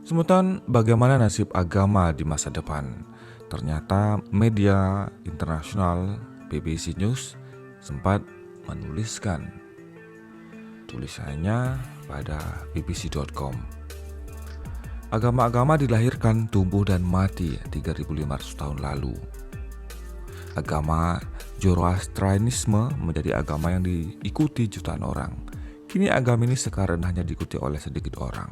Semeton bagaimana nasib agama di masa depan? Ternyata media internasional BBC News sempat menuliskan tulisannya pada bbc.com. Agama-agama dilahirkan, tumbuh dan mati 3.500 tahun lalu. Agama Zoroastrianisme menjadi agama yang diikuti jutaan orang. Kini agama ini sekarang hanya diikuti oleh sedikit orang.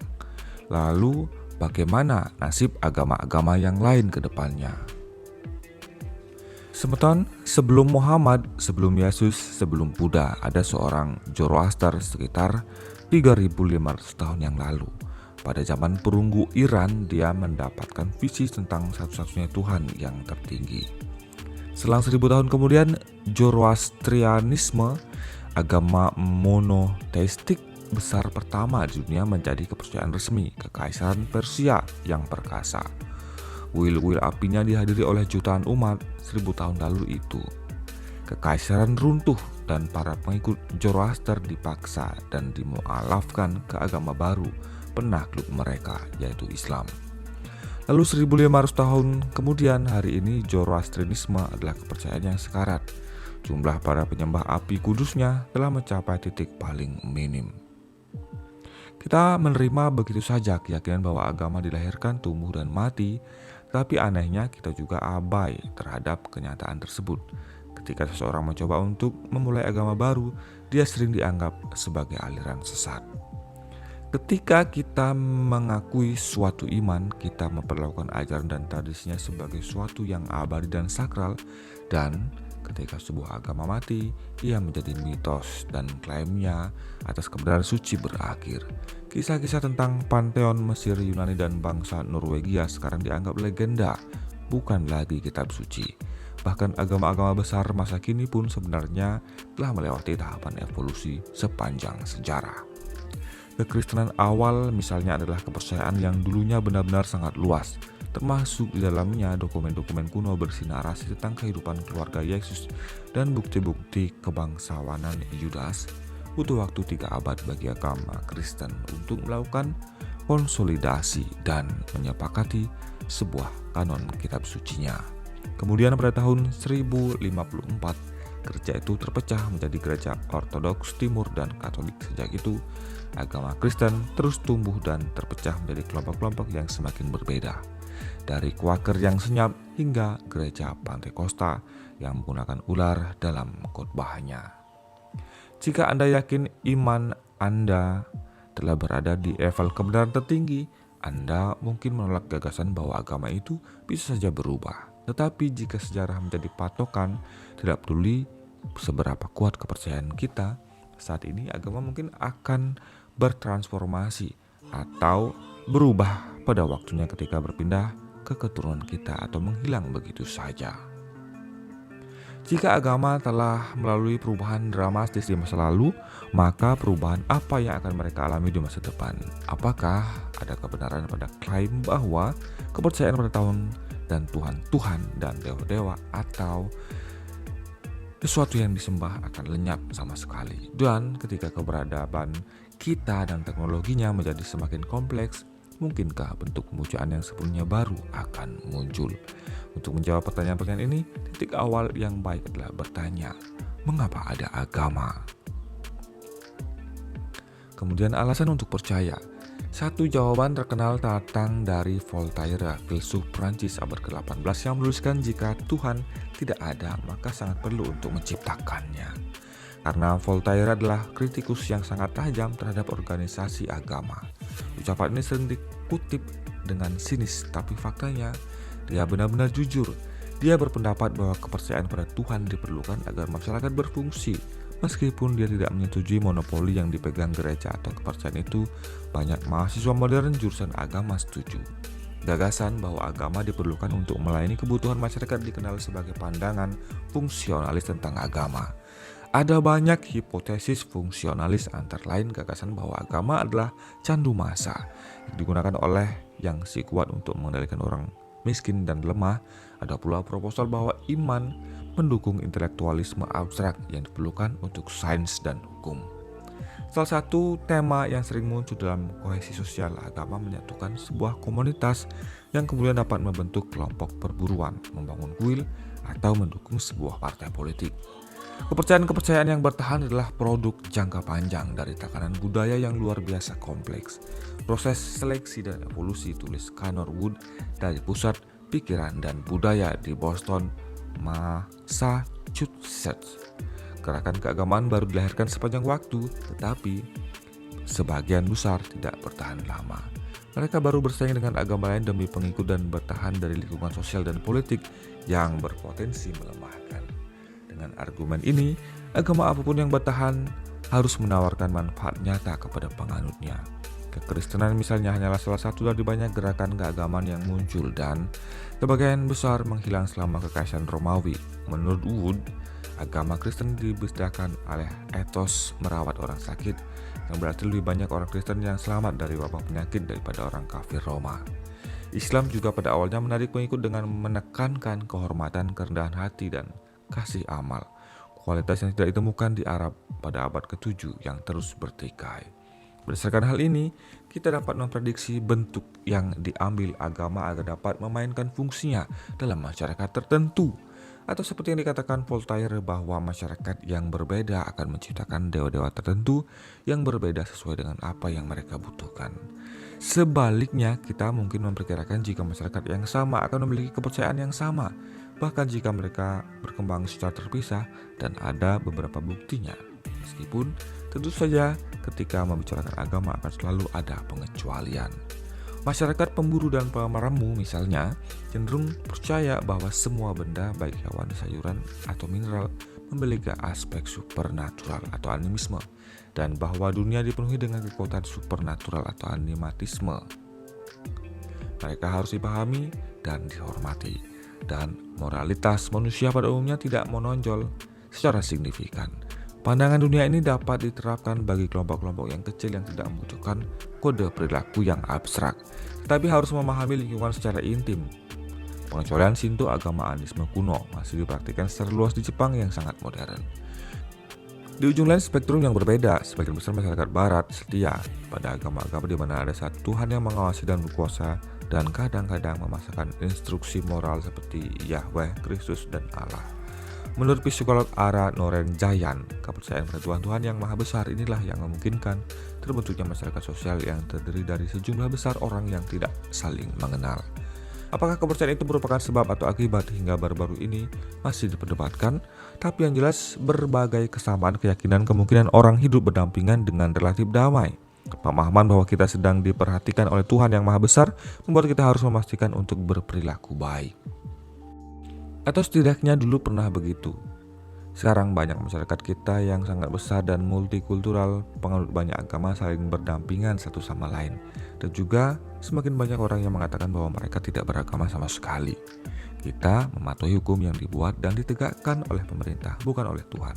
Lalu bagaimana nasib agama-agama yang lain ke depannya? Semeton, sebelum Muhammad, sebelum Yesus, sebelum Buddha, ada seorang Zoroaster sekitar 3.500 tahun yang lalu. Pada zaman perunggu Iran, dia mendapatkan visi tentang satu-satunya Tuhan yang tertinggi. Selang 1000 tahun kemudian, Zoroastrianisme, agama monoteistik besar pertama di dunia, menjadi kepercayaan resmi Kekaisaran Persia yang perkasa. Kuil-kuil apinya dihadiri oleh jutaan umat 1000 tahun lalu itu. Kekaisaran runtuh dan para pengikut Zoroaster dipaksa dan dimualafkan ke agama baru penakluk mereka, yaitu Islam. Lalu 1500 tahun kemudian, hari ini Zoroastrianisme adalah kepercayaan yang sekarat. Jumlah para penyembah api kudusnya telah mencapai titik paling minim. Kita menerima begitu saja keyakinan bahwa agama dilahirkan, tumbuh dan mati, tapi anehnya kita juga abai terhadap kenyataan tersebut. Ketika seseorang mencoba untuk memulai agama baru, dia sering dianggap sebagai aliran sesat. Ketika kita mengakui suatu iman, kita memperlakukan ajaran dan tradisinya sebagai suatu yang abadi dan sakral, dan ketika sebuah agama mati, ia menjadi mitos dan klaimnya atas kebenaran suci berakhir. Kisah-kisah tentang Pantheon Mesir, Yunani, dan bangsa Norwegia sekarang dianggap legenda, bukan lagi kitab suci. Bahkan agama-agama besar masa kini pun sebenarnya telah melewati tahapan evolusi sepanjang sejarah. Kekristenan awal misalnya adalah kepercayaan yang dulunya benar-benar sangat luas, termasuk di dalamnya dokumen-dokumen kuno berisi narasi tentang kehidupan keluarga Yesus dan bukti-bukti kebangsawanan Yudas. Butuh waktu 3 abad bagi agama Kristen untuk melakukan konsolidasi dan menyepakati sebuah kanon kitab sucinya. Kemudian pada tahun 1054, gereja itu terpecah menjadi gereja Ortodoks Timur dan Katolik. Sejak itu, agama Kristen terus tumbuh dan terpecah menjadi kelompok-kelompok yang semakin berbeda. Dari Quaker yang senyap hingga gereja Pantekosta yang menggunakan ular dalam khotbahnya. Jika Anda yakin iman Anda telah berada di level kebenaran tertinggi, Anda mungkin menolak gagasan bahwa agama itu bisa saja berubah. Tetapi jika sejarah menjadi patokan, tidak peduli seberapa kuat kepercayaan kita, saat ini agama mungkin akan bertransformasi atau berubah pada waktunya ketika berpindah ke keturunan kita atau menghilang begitu saja. Jika agama telah melalui perubahan dramatis di masa lalu, maka perubahan apa yang akan mereka alami di masa depan? Apakah ada kebenaran pada klaim bahwa kepercayaan pada tahun dan Tuhan dan dewa-dewa atau sesuatu yang disembah akan lenyap sama sekali? Dan ketika keberadaan kita dan teknologinya menjadi semakin kompleks, mungkinkah bentuk pemujaan yang sebelumnya baru akan muncul? Untuk menjawab pertanyaan-pertanyaan ini, titik awal yang baik adalah bertanya, mengapa ada agama? Kemudian alasan untuk percaya. Satu jawaban terkenal datang dari Voltaire, filsuf Prancis abad ke-18, yang menuliskan jika Tuhan tidak ada, maka sangat perlu untuk menciptakannya. Karena Voltaire adalah kritikus yang sangat tajam terhadap organisasi agama. Ucapan ini sering dikutip dengan sinis, tapi faktanya dia benar-benar jujur. Dia berpendapat bahwa kepercayaan pada Tuhan diperlukan agar masyarakat berfungsi. Meskipun dia tidak menyetujui monopoli yang dipegang gereja atau kepercayaan itu, banyak mahasiswa modern jurusan agama setuju. Gagasan bahwa agama diperlukan untuk melayani kebutuhan masyarakat dikenal sebagai pandangan fungsionalis tentang agama. Ada banyak hipotesis fungsionalis, antara lain gagasan bahwa agama adalah candu massa yang digunakan oleh yang si kuat untuk mengendalikan orang miskin dan lemah. Ada pula proposal bahwa iman mendukung intelektualisme abstrak yang diperlukan untuk sains dan hukum. Salah satu tema yang sering muncul dalam kohesi sosial agama menyatukan sebuah komunitas yang kemudian dapat membentuk kelompok perburuan, membangun kuil, atau mendukung sebuah partai politik. Kepercayaan-kepercayaan yang bertahan adalah produk jangka panjang dari tekanan budaya yang luar biasa kompleks. Proses seleksi dan evolusi, tulis Connor Wood dari Pusat Pikiran dan Budaya di Boston, Massachusetts. Gerakan keagamaan baru dilahirkan sepanjang waktu, tetapi sebagian besar tidak bertahan lama. Mereka baru bersaing dengan agama lain demi pengikut dan bertahan dari lingkungan sosial dan politik yang berpotensi melemahkan. Dengan argumen ini, agama apapun yang bertahan harus menawarkan manfaat nyata kepada penganutnya. Kekristenan misalnya hanyalah salah satu dari banyak gerakan keagamaan yang muncul dan sebagian besar menghilang selama kekaisaran Romawi. Menurut Wood, agama Kristen dibedakan oleh etos merawat orang sakit, yang berarti lebih banyak orang Kristen yang selamat dari wabah penyakit daripada orang kafir Roma. Islam juga pada awalnya menarik pengikut dengan menekankan kehormatan, kerendahan hati, dan kasih amal, kualitas yang tidak ditemukan di Arab pada abad ke-7 yang terus bertikai. Berdasarkan hal ini, kita dapat memprediksi bentuk yang diambil agama agar dapat memainkan fungsinya dalam masyarakat tertentu. Atau seperti yang dikatakan Voltaire bahwa masyarakat yang berbeda akan menciptakan dewa-dewa tertentu yang berbeda sesuai dengan apa yang mereka butuhkan. Sebaliknya, kita mungkin memperkirakan jika masyarakat yang sama akan memiliki kepercayaan yang sama, bahkan jika mereka berkembang secara terpisah dan ada beberapa buktinya. Meskipun tentu saja ketika membicarakan agama akan selalu ada pengecualian. Masyarakat pemburu dan pemeremu misalnya cenderung percaya bahwa semua benda baik hewan, sayuran, atau mineral memiliki aspek supernatural atau animisme, dan bahwa dunia dipenuhi dengan kekuatan supernatural atau animatisme. Mereka harus dipahami dan dihormati, dan moralitas manusia pada umumnya tidak menonjol secara signifikan. Pandangan dunia ini dapat diterapkan bagi kelompok-kelompok yang kecil yang tidak membutuhkan kode perilaku yang abstrak, tetapi harus memahami lingkungan secara intim. Pengecualian Shinto, agama animisme kuno, masih dipraktikkan secara luas di Jepang yang sangat modern. Di ujung lain spektrum yang berbeda, sebagian besar masyarakat barat setia pada agama-agama di mana ada satu Tuhan yang mengawasi dan berkuasa, dan kadang-kadang memasakkan instruksi moral seperti Yahweh, Kristus, dan Allah. Menurut psikolog Ara Norenjayan, kepercayaan pada Tuhan yang Maha Besar inilah yang memungkinkan terbentuknya masyarakat sosial yang terdiri dari sejumlah besar orang yang tidak saling mengenal. Apakah kepercayaan itu merupakan sebab atau akibat hingga baru-baru ini masih diperdebatkan, tapi yang jelas berbagai kesamaan keyakinan kemungkinan orang hidup berdampingan dengan relatif damai. Pemahaman bahwa kita sedang diperhatikan oleh Tuhan yang Maha Besar membuat kita harus memastikan untuk berperilaku baik. Atau setidaknya dulu pernah begitu. Sekarang banyak masyarakat kita yang sangat besar dan multikultural, penganut banyak agama saling berdampingan satu sama lain. Dan juga semakin banyak orang yang mengatakan bahwa mereka tidak beragama sama sekali. Kita mematuhi hukum yang dibuat dan ditegakkan oleh pemerintah, bukan oleh Tuhan.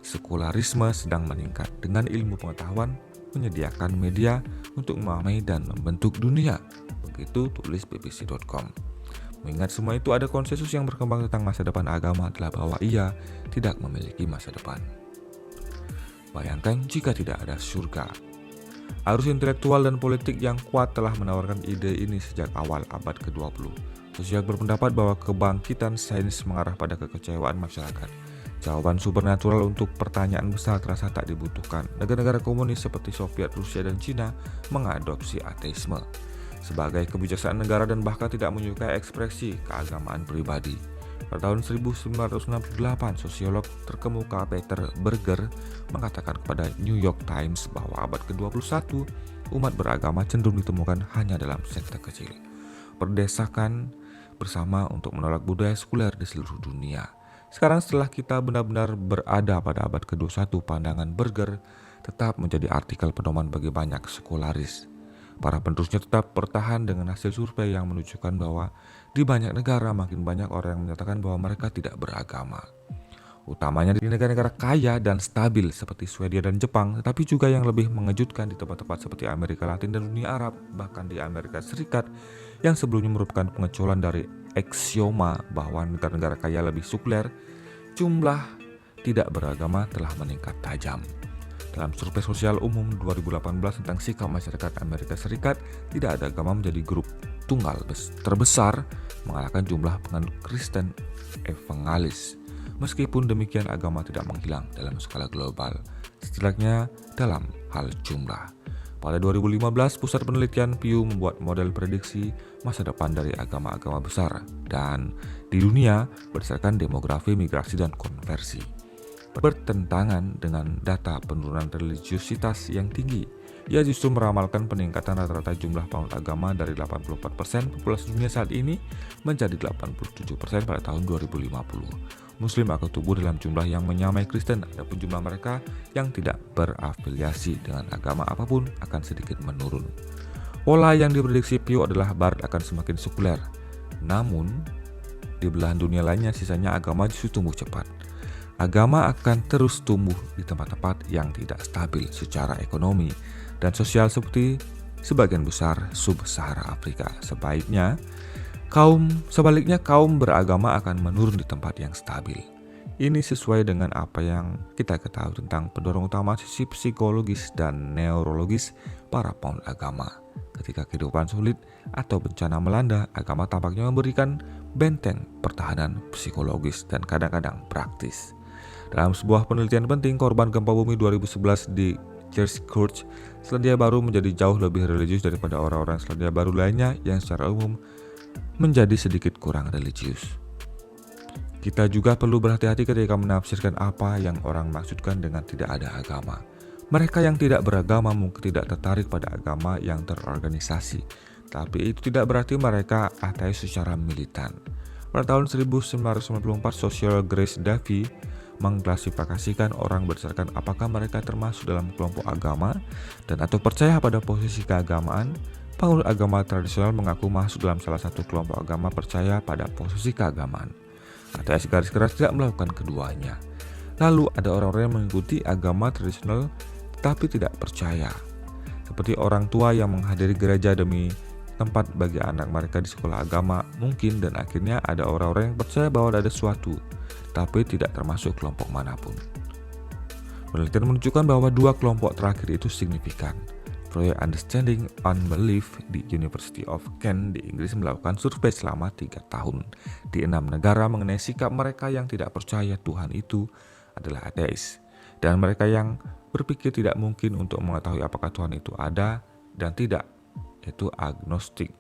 Sekularisme sedang meningkat dengan ilmu pengetahuan menyediakan media untuk memahami dan membentuk dunia. Begitu tulis bbc.com. Mengingat semua itu, ada konsensus yang berkembang tentang masa depan agama adalah bahwa ia tidak memiliki masa depan. Bayangkan jika tidak ada surga. Arus intelektual dan politik yang kuat telah menawarkan ide ini sejak awal abad ke-20. Sosial berpendapat bahwa kebangkitan sains mengarah pada kekecewaan masyarakat. Jawaban supernatural untuk pertanyaan besar terasa tak dibutuhkan. Negara-negara komunis seperti Soviet, Rusia, dan Cina mengadopsi ateisme sebagai kebijaksanaan negara dan bahkan tidak menyukai ekspresi keagamaan pribadi. Pada tahun 1968, sosiolog terkemuka Peter Berger mengatakan kepada New York Times bahwa abad ke-21 umat beragama cenderung ditemukan hanya dalam sekte kecil. Berdesakan bersama untuk menolak budaya sekuler di seluruh dunia. Sekarang setelah kita benar-benar berada pada abad ke-21, pandangan Berger tetap menjadi artikel pedoman bagi banyak sekularis. Para penerusnya tetap bertahan dengan hasil survei yang menunjukkan bahwa di banyak negara makin banyak orang yang menyatakan bahwa mereka tidak beragama. Utamanya di negara-negara kaya dan stabil seperti Swedia dan Jepang, tetapi juga yang lebih mengejutkan di tempat-tempat seperti Amerika Latin dan Uni Arab, bahkan di Amerika Serikat yang sebelumnya merupakan pengecualian dari aksioma bahwa negara-negara kaya lebih sekuler, jumlah tidak beragama telah meningkat tajam. Dalam survei sosial umum 2018 tentang sikap masyarakat Amerika Serikat, tidak ada agama menjadi grup tunggal terbesar mengalahkan jumlah penganut Kristen evangelis. Meskipun demikian, agama tidak menghilang dalam skala global, setidaknya dalam hal jumlah. Pada 2015, Pusat Penelitian Pew membuat model prediksi masa depan dari agama-agama besar dan di dunia berdasarkan demografi, migrasi, dan konversi. Bertentangan dengan data penurunan religiusitas yang tinggi, ia justru meramalkan peningkatan rata-rata jumlah penganut agama dari 84% populasi dunia saat ini menjadi 87% pada tahun 2050. Muslim akan tumbuh dalam jumlah yang menyamai Kristen, adapun jumlah mereka yang tidak berafiliasi dengan agama apapun akan sedikit menurun. Pola yang diprediksi Pew adalah Barat akan semakin sekuler, namun di belahan dunia lainnya sisanya agama justru tumbuh cepat. Agama akan terus tumbuh di tempat-tempat yang tidak stabil secara ekonomi dan sosial seperti sebagian besar sub-Sahara Afrika. Sebaliknya kaum beragama akan menurun di tempat yang stabil. Ini sesuai dengan apa yang kita ketahui tentang pendorong utama sisi psikologis dan neurologis para penganut agama. Ketika kehidupan sulit atau bencana melanda, agama tampaknya memberikan benteng pertahanan psikologis dan kadang-kadang praktis. Dalam sebuah penelitian penting, korban gempa bumi 2011 di Christchurch, Selandia Baru menjadi jauh lebih religius daripada orang-orang Selandia Baru lainnya yang secara umum menjadi sedikit kurang religius. Kita juga perlu berhati-hati ketika menafsirkan apa yang orang maksudkan dengan tidak ada agama. Mereka yang tidak beragama mungkin tidak tertarik pada agama yang terorganisasi, tapi itu tidak berarti mereka ateis secara militan. Pada tahun 1994, sosiolog Grace Davy mengklasifikasikan orang berdasarkan apakah mereka termasuk dalam kelompok agama dan atau percaya pada posisi keagamaan. Penganut agama tradisional mengaku masuk dalam salah satu kelompok agama percaya pada posisi keagamaan. Ateis garis keras tidak melakukan keduanya. Lalu ada orang-orang yang mengikuti agama tradisional tetapi tidak percaya, seperti orang tua yang menghadiri gereja demi tempat bagi anak mereka di sekolah agama mungkin, dan akhirnya ada orang-orang yang percaya bahwa ada sesuatu tapi tidak termasuk kelompok manapun. Penelitian menunjukkan bahwa dua kelompok terakhir itu signifikan. Proyek Understanding Unbelief di University of Kent di Inggris melakukan survei selama 3 tahun di 6 negara mengenai sikap mereka yang tidak percaya Tuhan itu adalah ateis, dan mereka yang berpikir tidak mungkin untuk mengetahui apakah Tuhan itu ada dan tidak, yaitu agnostik.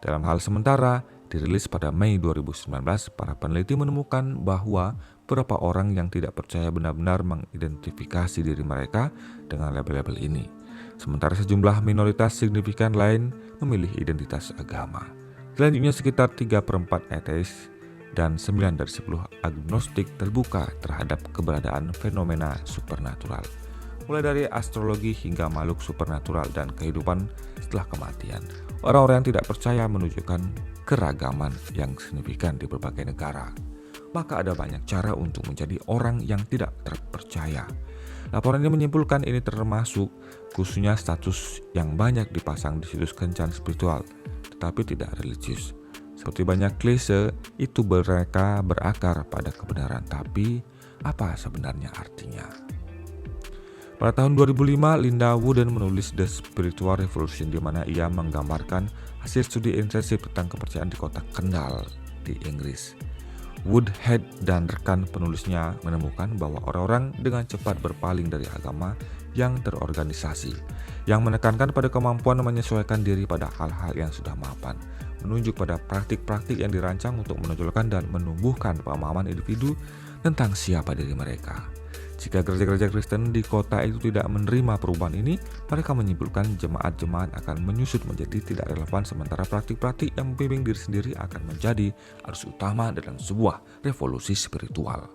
Dalam hal sementara, dirilis pada Mei 2019, para peneliti menemukan bahwa beberapa orang yang tidak percaya benar-benar mengidentifikasi diri mereka dengan label-label ini, sementara sejumlah minoritas signifikan lain memilih identitas agama. Selanjutnya, sekitar 3/4 ateis dan 9 dari 10 agnostik terbuka terhadap keberadaan fenomena supernatural, mulai dari astrologi hingga makhluk supernatural dan kehidupan setelah kematian. Orang-orang yang tidak percaya menunjukkan keragaman yang signifikan di berbagai negara. Maka ada banyak cara untuk menjadi orang yang tidak terpercaya. Laporan ini menyimpulkan ini termasuk khususnya status yang banyak dipasang di situs kencan spiritual, tetapi tidak religius. Seperti banyak klise, itu mereka berakar pada kebenaran, tapi apa sebenarnya artinya? Pada tahun 2005, Linda Wooden menulis The Spiritual Revolution, di mana ia menggambarkan hasil studi intensif tentang kepercayaan di kota Kendal di Inggris. Woodhead dan rekan penulisnya menemukan bahwa orang-orang dengan cepat berpaling dari agama yang terorganisasi, yang menekankan pada kemampuan menyesuaikan diri pada hal-hal yang sudah mapan, menunjuk pada praktik-praktik yang dirancang untuk menonjolkan dan menumbuhkan pemahaman individu tentang siapa diri mereka. Jika gereja-gereja Kristen di kota itu tidak menerima perubahan ini, mereka menyimpulkan jemaat-jemaat akan menyusut menjadi tidak relevan, sementara praktik-praktik yang membimbing diri sendiri akan menjadi arus utama dalam sebuah revolusi spiritual.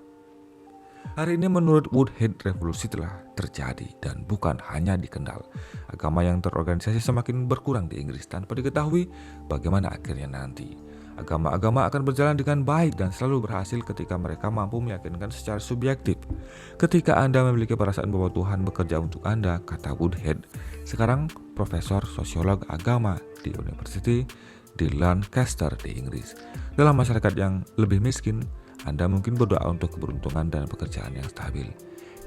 Hari ini menurut Woodhead, revolusi telah terjadi dan bukan hanya di Kendal. Agama yang terorganisasi semakin berkurang di Inggris tanpa diketahui bagaimana akhirnya nanti. Agama-agama akan berjalan dengan baik dan selalu berhasil ketika mereka mampu meyakinkan secara subjektif. Ketika Anda memiliki perasaan bahwa Tuhan bekerja untuk Anda, kata Woodhead, sekarang profesor sosiolog agama di University di Lancaster di Inggris. Dalam masyarakat yang lebih miskin, Anda mungkin berdoa untuk keberuntungan dan pekerjaan yang stabil.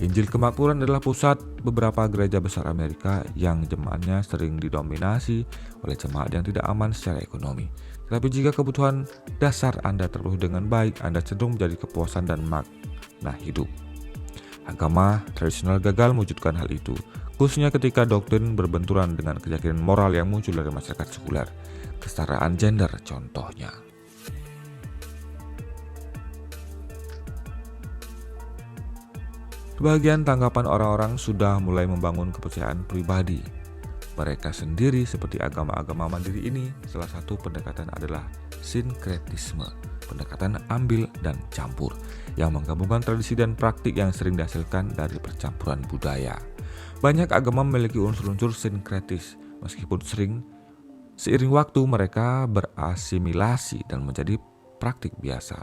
Injil Kemakmuran adalah pusat beberapa gereja besar Amerika yang jemaatnya sering didominasi oleh jemaat yang tidak aman secara ekonomi. Tetapi jika kebutuhan dasar Anda terpenuhi dengan baik, Anda cenderung menjadi kepuasan dan makna hidup. Agama tradisional gagal mewujudkan hal itu, khususnya ketika doktrin berbenturan dengan keyakinan moral yang muncul dari masyarakat sekuler. Kesetaraan gender contohnya. Sebagian tanggapan orang-orang sudah mulai membangun kepercayaan pribadi mereka sendiri seperti agama-agama mandiri ini. Salah satu pendekatan adalah sinkretisme, pendekatan ambil dan campur, yang menggabungkan tradisi dan praktik yang sering dihasilkan dari percampuran budaya. Banyak agama memiliki unsur-unsur sinkretis, meskipun seiring waktu mereka berasimilasi dan menjadi praktik biasa.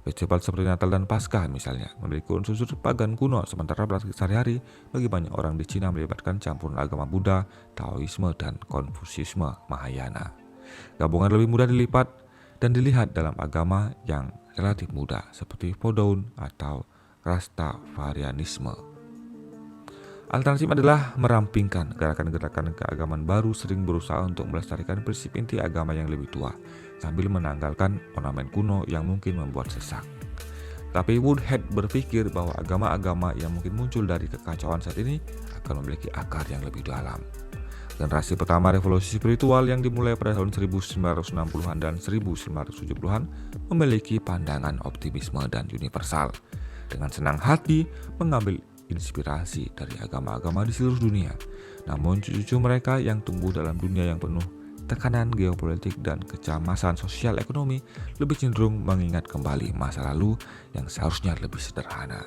Festival seperti Natal dan Paskah misalnya memiliki unsur-unsur pagan kuno, sementara praktik sehari-hari bagi banyak orang di Cina melibatkan campuran agama Buddha, Taoisme, dan Konfusiisme Mahayana. Gabungan lebih mudah dilipat dan dilihat dalam agama yang relatif muda seperti Fodoun atau Rastafarianisme. Alternatif adalah merampingkan. Gerakan-gerakan keagamaan baru sering berusaha untuk melestarikan prinsip inti agama yang lebih tua, sambil menanggalkan ornamen kuno yang mungkin membuat sesak. Tapi Woodhead berpikir bahwa agama-agama yang mungkin muncul dari kekacauan saat ini akan memiliki akar yang lebih dalam. Generasi pertama revolusi spiritual yang dimulai pada tahun 1960-an dan 1970-an memiliki pandangan optimisme dan universal. Dengan senang hati mengambil inspirasi dari agama-agama di seluruh dunia. Namun cucu-cucu mereka yang tumbuh dalam dunia yang penuh tekanan geopolitik dan kecemasan sosial ekonomi lebih cenderung mengingat kembali masa lalu yang seharusnya lebih sederhana.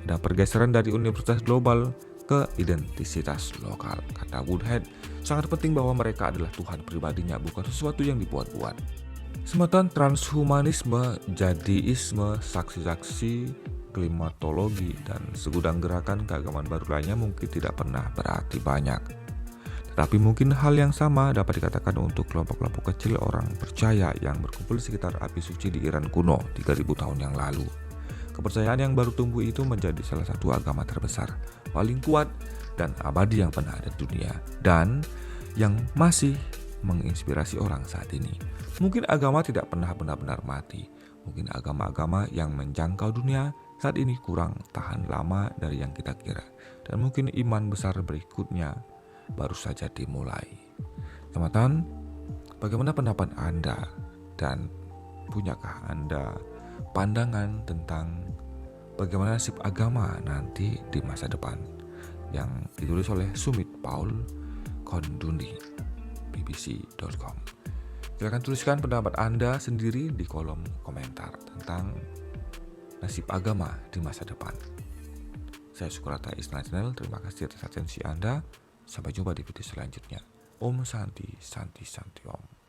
Ada pergeseran dari universitas global ke identitas lokal. Kata Woodhead, sangat penting bahwa mereka adalah Tuhan pribadinya, bukan sesuatu yang dibuat-buat. Sematan transhumanisme, jadiisme, saksi-saksi, klimatologi, dan segudang gerakan keagamaan baru lainnya mungkin tidak pernah berarti banyak. Tetapi mungkin hal yang sama dapat dikatakan untuk kelompok-kelompok kecil orang percaya yang berkumpul di sekitar api suci di Iran kuno 3000 tahun yang lalu. Kepercayaan yang baru tumbuh itu menjadi salah satu agama terbesar, paling kuat, dan abadi yang pernah ada di dunia, dan yang masih menginspirasi orang saat ini. Mungkin agama tidak pernah benar-benar mati. Mungkin agama-agama yang menjangkau dunia saat ini kurang tahan lama dari yang kita kira. Dan mungkin iman besar berikutnya baru saja dimulai. Teman-teman, bagaimana pendapat Anda? Dan punyakah Anda pandangan tentang bagaimana nasib agama nanti di masa depan? Yang ditulis oleh Sumit Paul Kondundi, bbc.com. Silakan tuliskan pendapat Anda sendiri di kolom komentar tentang nasib agama di masa depan. Saya Sukrata Islam Channel, terima kasih atas atensi Anda. Sampai jumpa di video selanjutnya. Om Santi, Santi, Santi Om.